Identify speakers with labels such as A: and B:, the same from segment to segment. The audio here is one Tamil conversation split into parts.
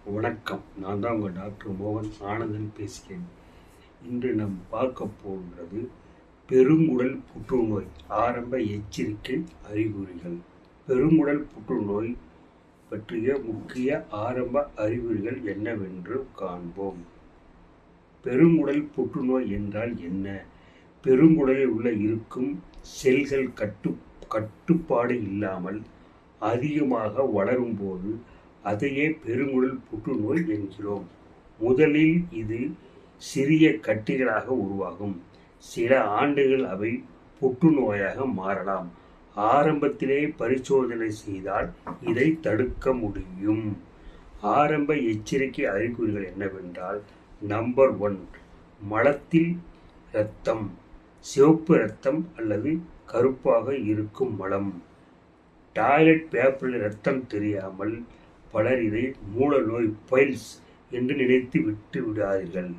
A: வணக்கம். நான் தான் உங்கள் டாக்டர் மோகன் ஆனந்தன் பேசுகிறேன். இன்று நாம் பார்க்க போகிறது பெருங்குடல் புற்றுநோய் ஆரம்ப எச்சரிக்கை அறிகுறிகள். பெருங்குடல் புற்றுநோய் பற்றிய முக்கிய ஆரம்ப அறிகுறிகள் என்னவென்று காண்போம். பெருங்குடல் புற்றுநோய் என்றால் என்ன? பெருங்குடலில் உள்ள இருக்கும் செல்கள் கட்டுப்பாடு இல்லாமல் அதிகமாக வளரும்போது அதையே பெருங்குடல் புற்றுநோய் என்கிறோம். முதலில் இது சிறிய கட்டிகளாக உருவாகும். சில ஆண்டுகள் அவை புற்றுநோயாக மாறலாம். ஆரம்பத்திலே பரிசோதனை செய்தால் இதை தடுக்க முடியும். ஆரம்ப எச்சரிக்கை அறிகுறிகள் என்னவென்றால், நம்பர் 1, மலத்தில் இரத்தம், சிவப்பு இரத்தம் அல்லது கருப்பாக இருக்கும் மலம். டாய்லெட் பேப்பரில் இரத்தம் தெரியாமல் பலர் இதை மூலநோய் பைல்ஸ் என்று நினைத்து விட்டு விடாதீர்கள்.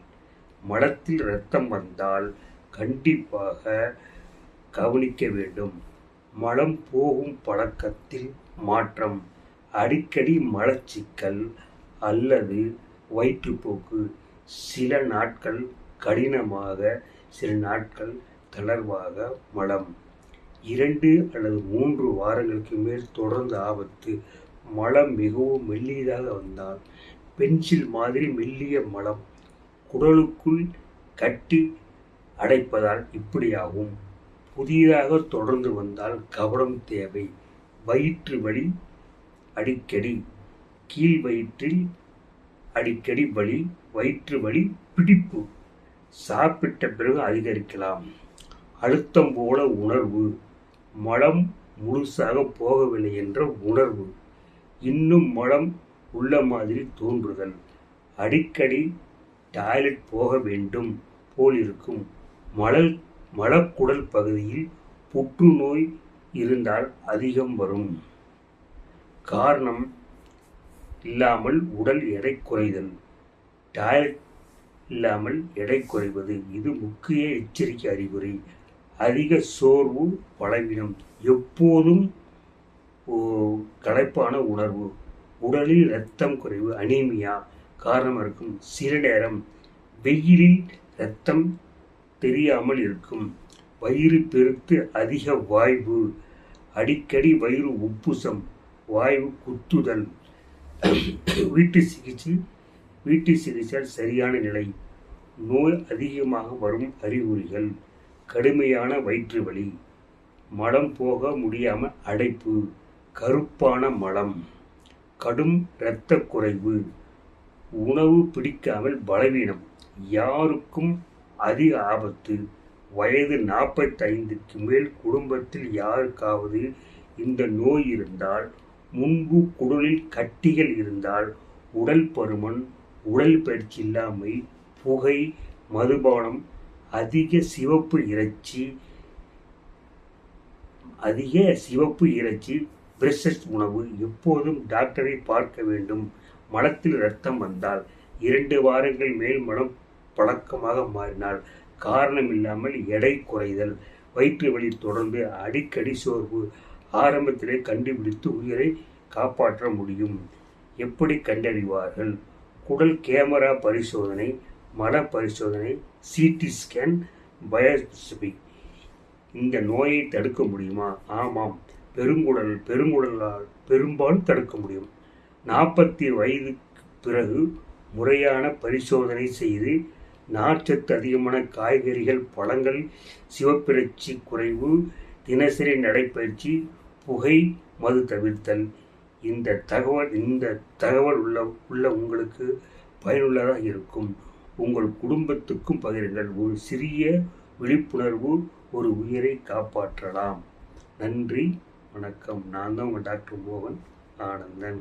A: மலத்தில் இரத்தம் வந்தால் கண்டிப்பாக கவனிக்க வேண்டும். மலம் போகும் பழக்கத்தில் மாற்றம், அடிக்கடி மலச்சிக்கல் அல்லது வயிற்றுப்போக்கு, சில நாட்கள் கடினமாக, சில நாட்கள் தளர்வாக மலம், 2 அல்லது 3 வாரங்களுக்கு மேல் தொடர்ந்து ஆபத்து. மலம் மிகவும் மெல்லியதாக வந்தால், பென்சில் மாதிரி மெல்லிய மலம் குடலுக்குள் கட்டி அடைப்பதால் இப்படியாகும். புதிதாக தொடர்ந்து வந்தால் கவனம் தேவை. வயிற்று வலி அடிக்கடி, கீழ் வயிற்றில் அடிக்கடி வலி, வயிற்று வலி, பிடிப்பு, சாப்பிட்ட பிறகு அதிகரிக்கலாம். அழுத்தம் போல உணர்வு, மலம் முழுசாக போகவில்லை என்ற உணர்வு, இன்னும் மலம் உள்ள மாதிரி தோன்றுதல், அடிக்கடி டாய்லெட் போக வேண்டும் போல் இருக்கும். மலக்குடல் பகுதியில் புற்றுநோய் இருந்தால் அதிகம் வரும். காரணம் இல்லாமல் உடல் எடை குறைதல், டாய்லெட் இல்லாமல் எடை குறைவது, இது முக்கிய எச்சரிக்கை அறிகுறி. அதிக சோர்வு, பலவீனம், எப்போதும் களைப்பான உணர்வு, உடலில் இரத்தம் குறைவு, அனீமியா காரணமாக இருக்கும். சில நேரம் வெயிலில் இரத்தம் தெரியாமல் இருக்கும். வயிறு பெருத்து அதிக வாய்வு, அடிக்கடி வயிறு உப்புசம், வாய்வு குத்துதல். வீட்டு சிகிச்சையால் சரியான நிலை. நோய் அதிகமாக வரும் அறிகுறிகள்: கடுமையான வயிற்று வலி, மலம் போக முடியாமல் அடைப்பு, கருப்பான மலம், கடும் இரத்த குறைவு, உணவு பிடிக்காமல் பலவீனம். யாருக்கும் அதிக ஆபத்து: வயது 45க்கு மேல் குடும்பத்தில் யாருக்காவது இந்த நோய் இருந்தால், முன்பு குடலில் கட்டிகள் இருந்தால், உடல் பருமன், உடல் பயிற்சி இல்லாமை, புகை, மதுபானம், அதிக சிவப்பு இறைச்சி, பிரசஸ் உணவு. எப்போதும் டாக்டரை பார்க்க வேண்டும். மலத்தில் இரத்தம் வந்தால் 2 வாரங்கள் மேல் மலம் பழக்கமாக மாறினால், காரணம் இல்லாமல் எடை குறைதல், வயிற்று வலி தொடர்ந்து, அடிக்கடி சோர்வு, ஆரம்பத்திலே கண்டுபிடித்து உயிரை காப்பாற்ற முடியும். எப்படி கண்டறிவார்கள்? குடல் கேமரா பரிசோதனை, மல பரிசோதனை, சிடி ஸ்கேன், பயோப்சி. இந்த நோயை தடுக்க முடியுமா? ஆமாம், பெருங்குடலால் பெரும்பாலும் தடுக்க முடியும். 40 வயதுக்கு பிறகு முறையான பரிசோதனை செய்து, நார்ச்சத்து அதிகமான காய்கறிகள், பழங்கள், சிவப்பிறைச்சி குறைவு, தினசரி நடைப்பயிற்சி, புகை, மது தவிர்த்தல். இந்த தகவல் உள்ள உங்களுக்கு பயனுள்ளதாக இருக்கும். உங்கள் குடும்பத்துக்கும் பகிருங்கள். ஒரு சிறிய விழிப்புணர்வு ஒரு உயிரை காப்பாற்றலாம். நன்றி, வணக்கம். நான் தான் உங்கள் டாக்டர் மோகன் ஆனந்தன்.